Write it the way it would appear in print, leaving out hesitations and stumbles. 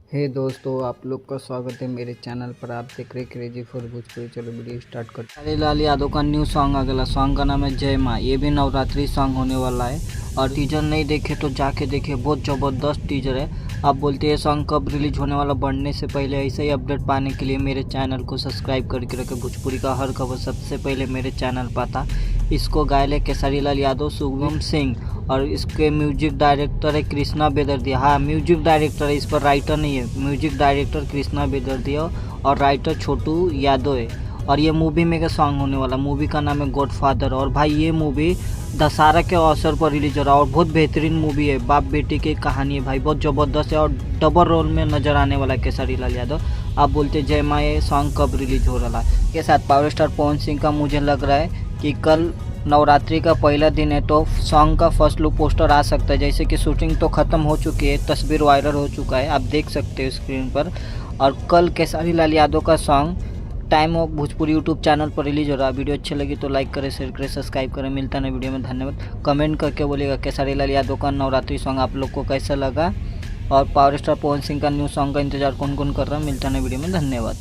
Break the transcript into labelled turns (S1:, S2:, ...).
S1: हे दोस्तों, आप लोग का स्वागत है मेरे चैनल पर। आप देख रहे क्रेजी फॉर भोजपुरी। चलो वीडियो स्टार्ट करते हैं। हरीलाल यादव का न्यू सॉन्ग आ गया। सॉन्ग का नाम है जय माँ। ये भी नवरात्रि सॉन्ग होने वाला है और टीजर नहीं देखे तो जाके देखे, बहुत ज़बरदस्त टीजर है। आप बोलते हैं सॉन्ग कब रिलीज होने वाला, बढ़ने से पहले ऐसे ही अपडेट पाने के लिए मेरे चैनल को सब्सक्राइब करके रखे। भोजपुरी का हर खबर सबसे पहले मेरे चैनल पर आता। इसको गायले केसरीलाल यादव, शुभम सिंह और इसके म्यूजिक डायरेक्टर है कृष्णा बेदर्दिया। हाँ, म्यूजिक डायरेक्टर है, इस पर राइटर नहीं है। म्यूजिक डायरेक्टर कृष्णा बेदर्दिया और राइटर छोटू यादव है। और ये मूवी में का सॉन्ग होने वाला, मूवी का नाम है गॉडफादर। और भाई ये मूवी दशहरा के अवसर पर रिलीज हो रहा है और बहुत बेहतरीन मूवी है। बाप बेटी की कहानी है भाई, बहुत ज़बरदस्त है और डबल रोल में नज़र आने वाला है केसरीलाल यादव। आप बोलते जय माँ, ये सॉन्ग कब रिलीज हो रहा है। के साथ पावर स्टार पवन सिंह का मुझे लग रहा है कि कल नवरात्रि का पहला दिन है तो सॉन्ग का फर्स्ट लुक पोस्टर आ सकता है। जैसे कि शूटिंग तो ख़त्म हो चुकी है, तस्वीर वायरल हो चुका है, आप देख सकते हो स्क्रीन पर। और कल केसरीलाल यादव का song time of Bhojpuri YouTube channel पर रिलीज हो रहा है। वीडियो अच्छी लगी तो लाइक करें, शेयर करें, सब्सक्राइब करें। मिलता है वीडियो में, धन्यवाद। कमेंट करके बोलिएगा केसरीलाल यादव का नवरात्रि सॉन्ग आप लोग को कैसा लगा और पावर स्टार पवन सिंह का न्यू सॉन्ग का इंतजार कौन कौन कर रहा है। मिलता है वीडियो में, धन्यवाद।